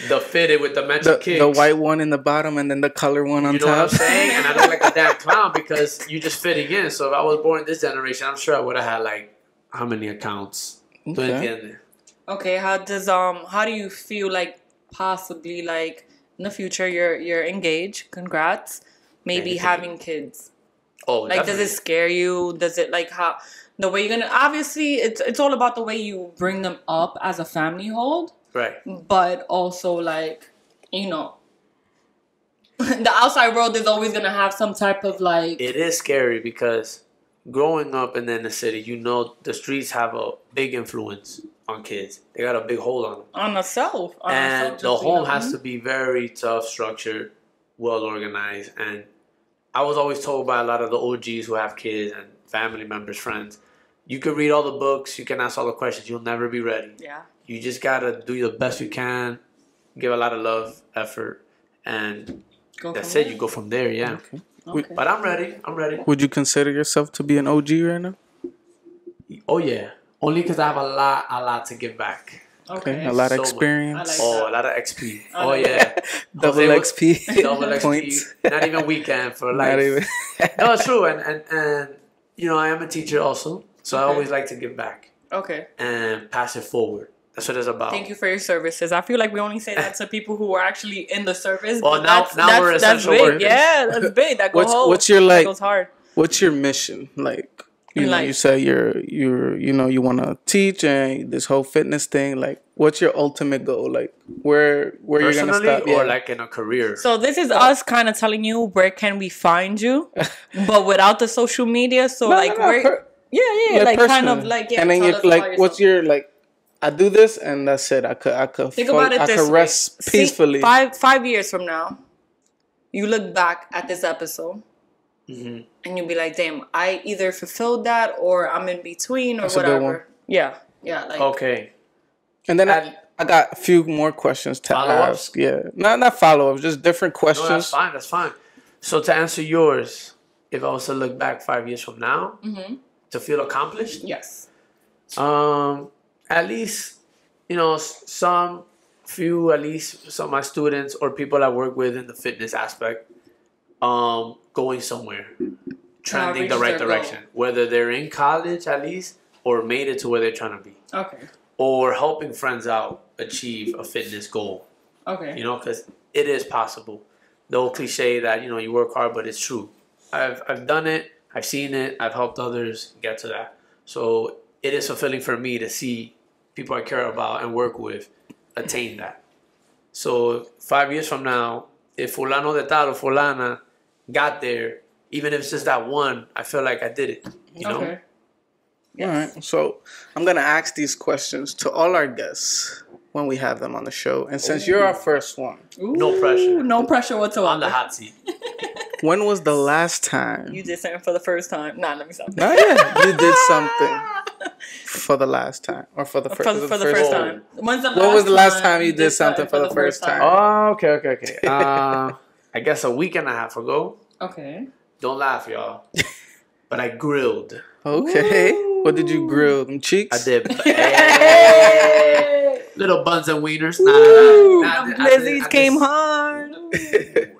the fitted with the mental kicks. The white one in the bottom and then the color one on top. You know what I'm saying? And I look like a damn clown because you just fitting in. So if I was born in this generation, I'm sure I would have had like how many accounts? Okay. Okay, how do you feel like possibly like in the future you're engaged? Congrats. Maybe having kids. Oh, like definitely. Does it scare you? Does it like how the way you're gonna obviously it's all about the way you bring them up as a family hold. Right. But also like, you know, the outside world is always gonna have some type of like it is scary because growing up in the inner city, you know the streets have a big influence on kids. They got a big hold on them. On the self. And the home has to be very tough, structured, well organized. And I was always told by a lot of the OGs who have kids and family members, friends, you can read all the books, you can ask all the questions, you'll never be ready. Yeah. You just gotta do the best you can, give a lot of love, effort, and that's it. You go from there, yeah. Okay. But I'm ready. Would you consider yourself to be an OG right now? Oh yeah. Only because I have a lot to give back. Okay. A lot of experience. Like a lot of XP. Oh yeah. Double XP. Double XP. Points. Not even weekend for life. Not even. No, it's true. And you know, I am a teacher also. So I always like to give back. Okay. And pass it forward. That's what it's about. Thank you for your services. I feel like we only say that to people who are actually in the service. Well, now we're essential workers. Yeah, that's big. That goes hard. What's your like? That goes hard. What's your mission? Like, you say you want to teach and this whole fitness thing. Like, what's your ultimate goal? Like, where you're gonna stop? Or like in a career. So this is us kind of telling you where can we find you, but without the social media. So like kind of like and then you're like, what's your like? I do this and that's it. I could think about it. I could rest peacefully. 5 years from now, you look back at this episode, and you'll be like, "Damn, I either fulfilled that, or I'm in between, or that's whatever." A good one. Yeah. Like, okay. And then I got a few more questions to ask. Yeah, not follow ups, just different questions. No, that's fine. So to answer yours, if I was to look back 5 years from now, to feel accomplished, yes. At least, you know, some of my students or people I work with in the fitness aspect, going somewhere, trending the right direction. Whether they're in college at least, or made it to where they're trying to be. Okay. Or helping friends out achieve a fitness goal. Okay. You know, because it is possible. The old cliche that, you know, you work hard, but it's true. I've done it. I've seen it. I've helped others get to that. So it is fulfilling for me to see people I care about and work with attain that. So 5 years from now, if fulano de tal or fulana got there, even if it's just that one, I feel like I did it. You know? Yes. All right. So I'm gonna ask these questions to all our guests when we have them on the show. And since you're our first one, no pressure. No pressure whatsoever. On the hot seat. When was the last time you did something for the first time? Nah, let me stop. Not yet. You did something for the last time, or for the first for the first time. When was the last time you did something for the first time? Oh, okay. I guess a week and a half ago. Okay. Don't laugh, y'all. But I grilled. Okay. Ooh. What did you grill? Them cheeks? I did. Hey. Little buns and wieners. Nah, Blizzies came hard.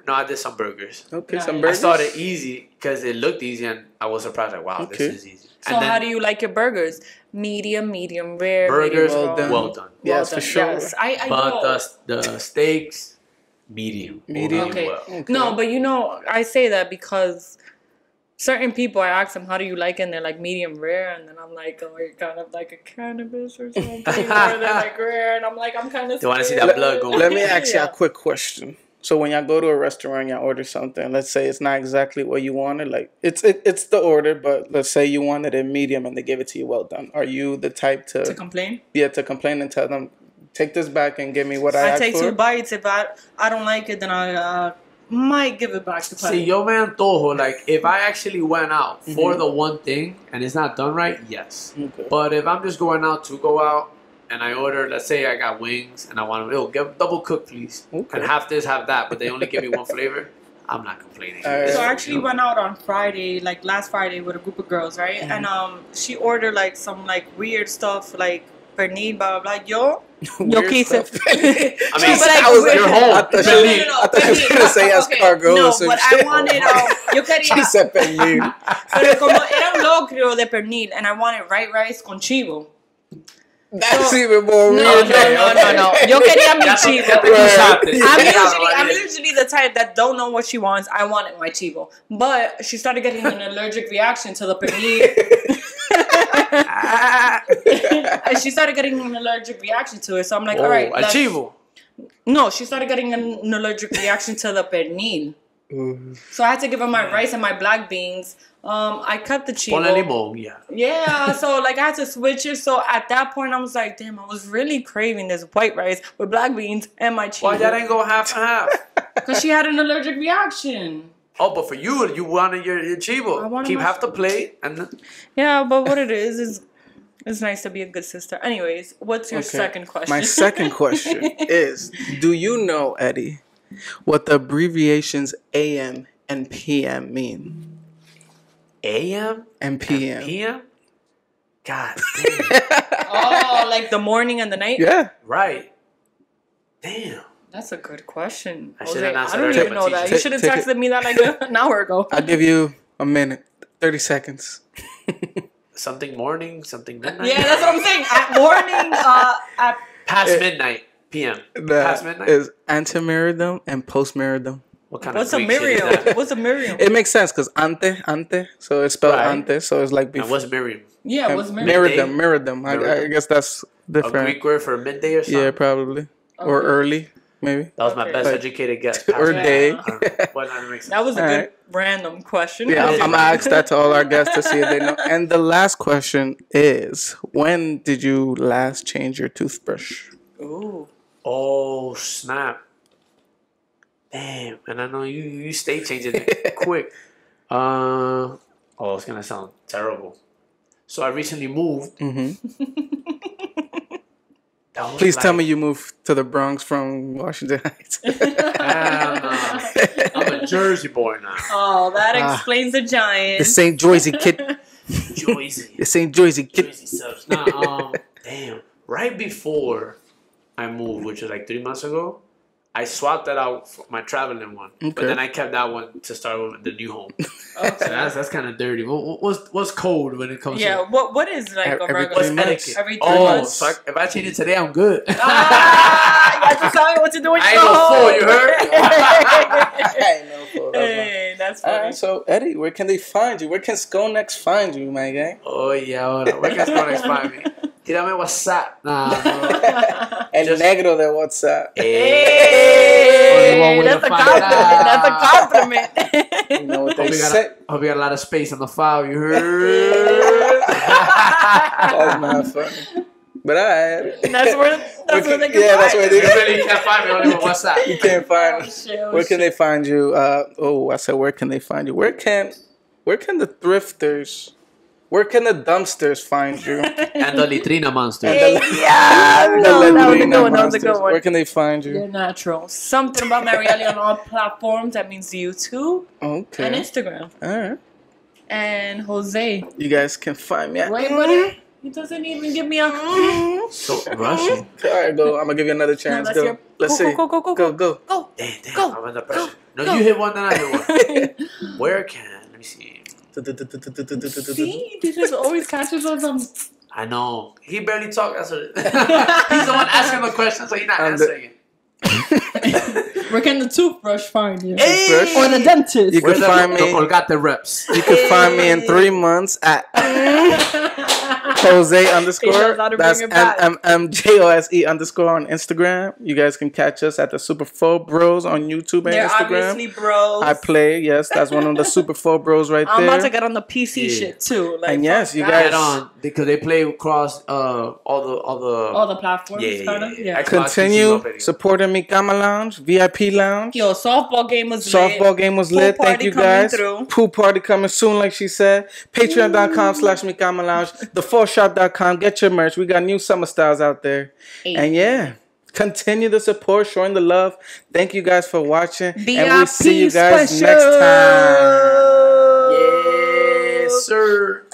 No, I did some burgers. Okay, some burgers. I started easy because it looked easy, and I was surprised. Like, wow, this is easy. So how do you like your burgers? Medium rare. Burgers, well done. Yes, for sure. Yes, I but the steaks, medium. Okay. Well. Okay. No, but you know, I say that because certain people, I ask them, how do you like it? And they're like medium rare. And then I'm like, oh, you're kind of like a cannabis or something. Or they're like rare. And I'm like, I'm kind of. You want to see that blood going? Let me ask you a quick question. So when y'all go to a restaurant, y'all order something. Let's say it's not exactly what you wanted. Like it's the order, but let's say you wanted it medium and they give it to you well done. Are you the type to complain? Yeah, to complain and tell them, take this back and give me what I asked for? I take 2 bites. If I don't like it, then I might give it back to Patty. See, yo me antojo, like, if I actually went out for the one thing and it's not done right, yes. Okay. But if I'm just going out to go out and I order, let's say I got wings and I want to, get double cook, please. Okay. And half this, half that, but they only give me one flavor, I'm not complaining. Alright. So I actually went out on Friday, like last Friday, with a group of girls, right? And she ordered like some like weird stuff, like pernil, blah blah blah. Yo quise. I mean, I was you're home. I thought she was gonna say escargot No, or some but shit. I wanted, yo quería, She said pernil. pero como era un locrio de pernil, and I wanted white rice con chivo. That's even more weird. No. Yo quería mi chivo. Right. I'm usually the type that don't know what she wants. I wanted my chivo, but she started getting an allergic reaction to the pernil. And she started getting an allergic reaction to it. So I'm like, all right. Chivo. No, she started getting an allergic reaction to the pernil. So I had to give her my rice and my black beans. I cut the chivo. Ponle limón, yeah. Yeah, so like I had to switch it. So at that point, I was like, damn, I was really craving this white rice with black beans and my chivo. Why that ain't go half and half? Because she had an allergic reaction. Oh, but for you wanted your chivo. I wanted Keep my- half the plate and then... Yeah, but what it is it's nice to be a good sister. Anyways, what's your second question? My second question is, do you know, Eddie, what the abbreviations AM and PM mean? AM And PM. PM? God damn. Oh, like the morning and the night? Yeah. Right. Damn. That's a good question. I Jose, should've I answered don't her even know that. teacher. You should have Take texted me that like an hour ago. I'll give you a minute. 30 seconds. Something morning, something midnight. Yeah, that's what I'm saying. At morning, at Past midnight, PM. Past midnight? Is antemeridum and postmeridum. What kind what's of a Greek shit is Miriam? that? What's a Miriam? It makes sense because ante, so it's spelled Right. ante, so it's like And before. what's Miriam? Yeah, what's Miriam? Meridum. I guess that's A different. Greek word for midday or something? Yeah, probably. Or early, maybe. That was my Okay. best Like- educated guess. Or Yeah. day. I don't know. Well, that makes sense. That was a All good right. random question. Yeah, I'm gonna ask that to all our guests to see if they know. And the last question is, when did you last change your toothbrush? Ooh. Oh, snap. Damn. And I know you stay changing it quick. Oh, it's going to sound terrible. So I recently moved. That was Please tell like- me you moved to the Bronx from Washington Heights. I'm a Jersey boy now. Oh, that explains the The giant. St. Jersey kid. Jersey. The St. Jersey kid. Jersey subs. Nah, damn. Right before I moved, which was like 3 months ago, I swapped that out for my traveling one. Okay. But then I kept that one to start with the new home. So that's kind of dirty. What's cold when it comes Yeah, to... what is like a Every regular? What's 3 months. etiquette? Every 3 Oh, months. so if I change it today, I'm good. Ah, you just tell me what to do when I you ain't go no home. fool, you heard? Hey, no fool, that's fine. Hey, that's All funny. right, so Eddie, where can they find you? Where can Skonex find you, my guy? Oh, yeah. Hold on. Where can Skonex find me? Tírame WhatsApp. Nah, bro. El Just- negro de WhatsApp. Hey, Only one way that's to a find compliment. out. That's a compliment. You know what they Hope say? you got a lot of space on the file, you heard? That's not funny. But That's where they can Yeah, that's find where You they really can't find me only with WhatsApp. You can't find Oh, us. shit, oh, Where can shit. they find you? I said, where can they find you? Where can the thrifters, where can the dumpsters find you? And the Litrina monster. Yeah, The that was a Latrina good one. That was a monsters. good one. Where can they find You're you? natural. Something about Marielle on all platforms. That means YouTube and Okay. Instagram. All right. And Jose. You guys can find me at. Wait, buddy. He doesn't even give me a. So rushing. All right, go. I'm gonna give you another chance. that's Go. your- Let's go, see. go, go, go, go. Go. Go. Damn, Go. I'm under pressure. No, Go. you hit one, then I hit one. Where can? Let me see. See, he just always catches us on. I know. He barely talks. That's what he's the one asking the question, so he's not I'm answering it. Where can the toothbrush find you? Toothbrush? Or the dentist? You Where can the find me. Colgate reps? You can find me in 3 months at. Jose underscore. knows how to That's bring it back. MMJOSE_ on Instagram. You guys can catch us at the Super 4 Bros on YouTube and They're Instagram. obviously bros. I play, yes, that's one of the Super 4 Bros right I'm there. about to get on the PC shit too. Like, and yes, you that. guys Get on because they play across all the platforms. Yeah. continue supporting me, Cama Lounge, VIP Lounge. Yo, softball game was lit. Softball game was lit. Pool Thank you party guys. coming through. Pool party coming soon, like she said. Patreon.com/micamalounge. The4shop.com. Get your merch. We got new summer styles out there. And yeah, continue the support, showing the love. Thank you guys for watching. V.I.P and we'll see you guys special. next time. Yes, sir.